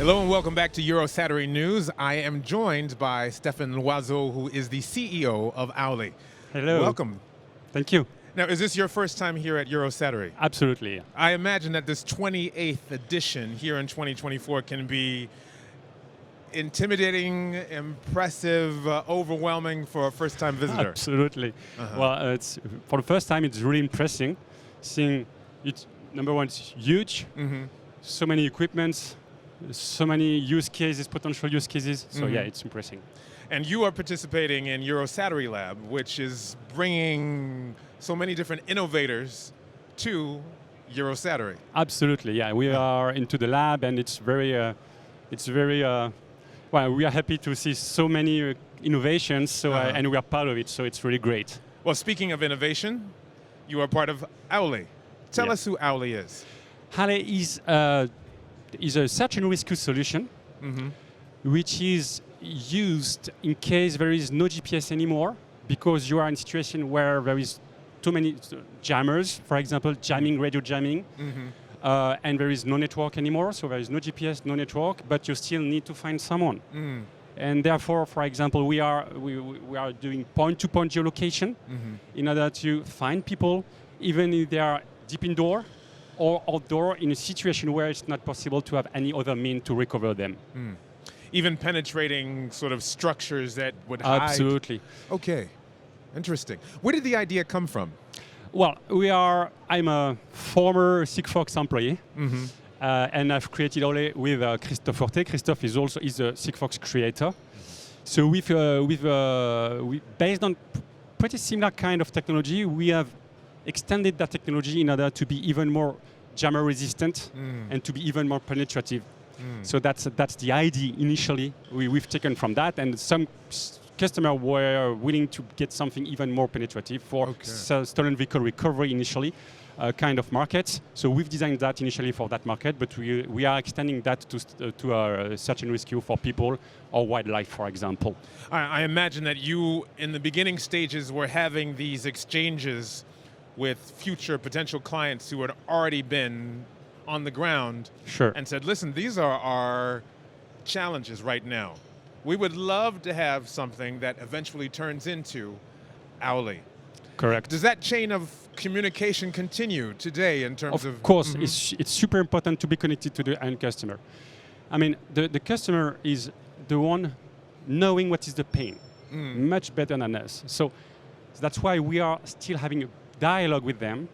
Hello and welcome back to Eurosatory News. I am joined by Stephane, who is the CEO of OWLEY. Hello. Welcome. Thank you. Now, is this your first time here at Eurosatory? Absolutely. I imagine that this 28th edition here in 2024 can be intimidating, impressive, overwhelming for a first-time visitor. Absolutely. Well, it's for the first time, it's really impressive. Seeing it, number one, it's huge. So many equipments, so many use cases, potential use cases. So yeah, it's impressive. And you are participating in Eurosatory Lab, which is bringing so many different innovators to Eurosatory. Absolutely, yeah. We are into the lab, and it's very, well, we are happy to see so many innovations, so and we are part of it, so it's really great. Well, speaking of innovation, you are part of OWLEY. Tell us who OWLEY is. OWLEY is a search and rescue solution, which is used in case there is no GPS anymore, because you are in a situation where there is too many jammers, for example, jamming, radio jamming, and there is no network anymore, so there is no GPS, no network, but you still need to find someone. And therefore, for example, we are doing point-to-point geolocation in order to find people, even if they are deep indoor or outdoor, in a situation where it's not possible to have any other means to recover them. Even penetrating sort of structures that would hide. Absolutely. Okay, interesting. Where did the idea come from? Well, I'm a former Sigfox employee, and I've created OWLEY with Christophe Forte. Christophe is a Sigfox creator. So based on pretty similar kind of technology, we have extended that technology in order to be even more jammer resistant and to be even more penetrative. So that's the idea initially. We've taken from that, and some customers were willing to get something even more penetrative for stolen vehicle recovery initially, kind of markets. So we've designed that initially for that market, but we are extending that to our search and rescue for people or wildlife, for example. I imagine that you, in the beginning stages, were having these exchanges with future potential clients who had already been on the ground and said, listen, these are our challenges right now. We would love to have something that eventually turns into OWLEY. Correct. Does that chain of communication continue today in terms of... Of course, it's super important to be connected to the end customer. I mean, the customer is the one knowing what is the pain, much better than us. So that's why we are still having a dialogue with them,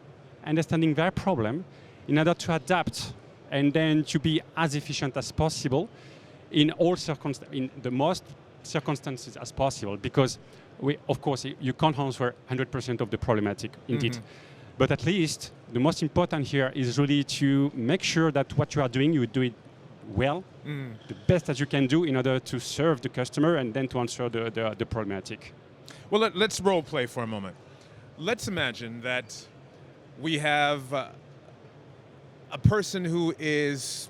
understanding their problem, in order to adapt and then to be as efficient as possible in the most circumstances as possible, because of course you can't answer 100% of the problematic indeed. But at least the most important here is really to make sure that what you are doing, you do it well, the best as you can do in order to serve the customer and then to answer the problematic. Well, let's role play for a moment. Let's imagine that we have a person who is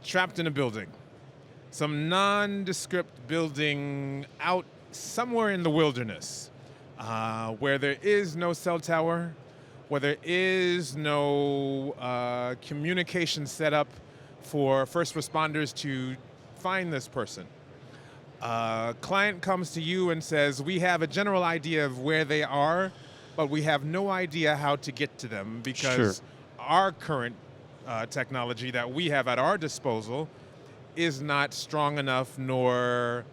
trapped in a building, some nondescript building out somewhere in the wilderness, where there is no cell tower, where there is no communication set up for first responders to find this person. Client comes to you and says, we have a general idea of where they are, but we have no idea how to get to them because our current technology that we have at our disposal is not strong enough nor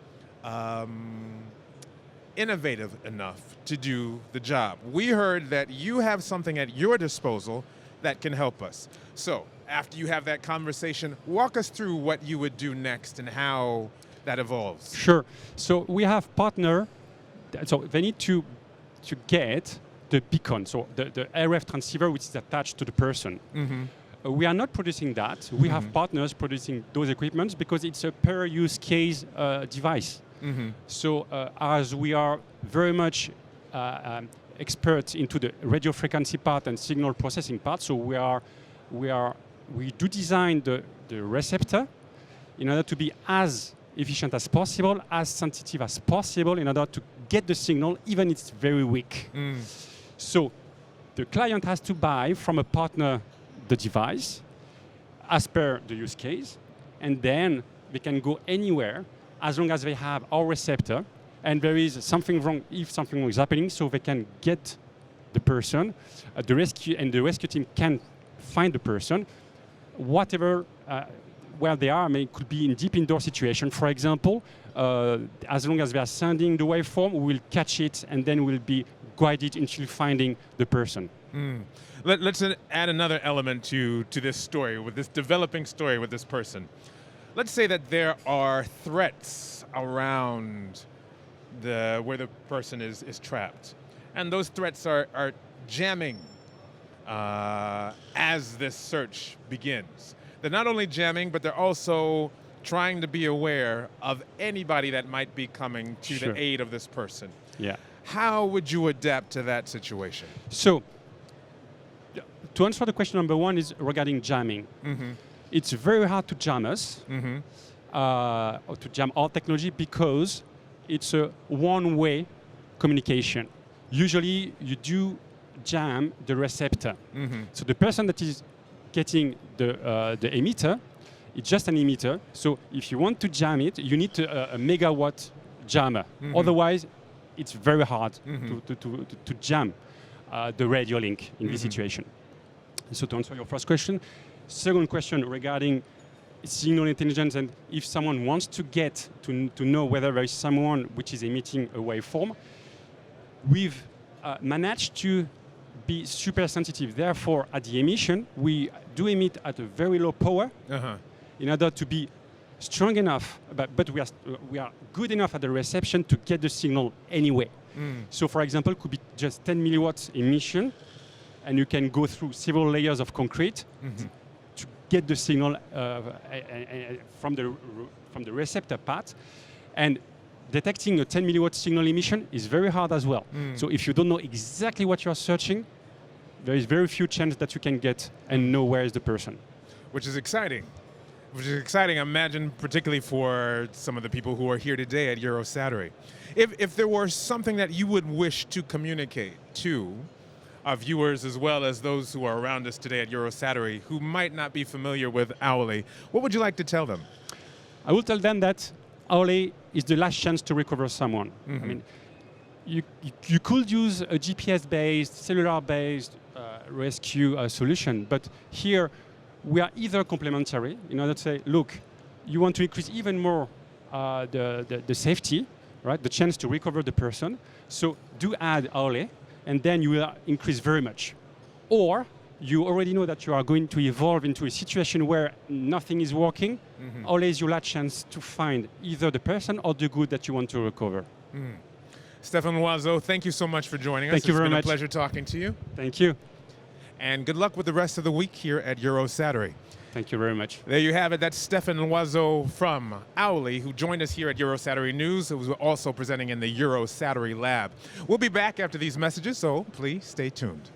innovative enough to do the job. We heard that you have something at your disposal that can help us. So after you have that conversation, walk us through what you would do next and how that evolves. Sure. So we have partner. So they need to get the beacon, so the RF transceiver which is attached to the person. We are not producing that. We have partners producing those equipments because it's a per use case device. So as we are very much experts into the radio frequency part and signal processing part, so we do design the receptor in order to be as efficient as possible, as sensitive as possible, in order to get the signal, even if it's very weak. So the client has to buy from a partner the device as per the use case, and then they can go anywhere as long as they have our receptor, and there is something wrong if something wrong is happening, so they can get the person, the rescue team can find the person, whatever where they are. I mean, it could be in deep indoor situation, for example. As long as they are sending the waveform, we will catch it, and then we'll be guided into finding the person. Let's add another element to this story, with this developing story with this person. Let's say that there are threats around where the person is trapped, and those threats are jamming as this search begins. They're not only jamming, but they're also trying to be aware of anybody that might be coming to the aid of this person. Yeah. How would you adapt to that situation? So, to answer the question number one is regarding jamming. It's very hard to jam us, or to jam our technology, because it's a one-way communication. Usually, you do jam the receptor. So the person that is getting the emitter, it's just an emitter. So if you want to jam it, you need a megawatt jammer. Otherwise, it's very hard to jam the radio link in this situation. So to answer your first question, second question regarding signal intelligence, and if someone wants to get to know whether there is someone which is emitting a waveform, we've managed to be super sensitive. Therefore, at the emission, we do emit at a very low power in order to be strong enough, but we are good enough at the reception to get the signal anyway. So, for example, it could be just 10 milliwatts emission, and you can go through several layers of concrete to get the signal from the receptor part. And detecting a 10 milliwatt signal emission is very hard as well. So if you don't know exactly what you're searching, there is very few chance that you can get and know where is the person. Which is exciting. Which is exciting, I imagine, particularly for some of the people who are here today at Eurosatory. If there were something that you would wish to communicate to our viewers, as well as those who are around us today at Eurosatory who might not be familiar with OWLEY, what would you like to tell them? I will tell them that OWLEY is the last chance to recover someone. I mean, you could use a GPS-based, cellular-based rescue solution, but here we are either complementary in order to say, look, you want to increase even more the safety, right? The chance to recover the person. So do add OWLEY, and then you will increase very much. Or you already know that you are going to evolve into a situation where nothing is working. OWLEY is your last chance to find either the person or the good that you want to recover. Stephane LOISEAU, thank you so much for joining us. Thank you very much. It's been a pleasure talking to you. Thank you. And good luck with the rest of the week here at Eurosatory. Thank you very much. There you have it. That's Stephane LOISEAU from OWLEY, who joined us here at Eurosatory News, who was also presenting in the Eurosatory Lab. We'll be back after these messages, so please stay tuned.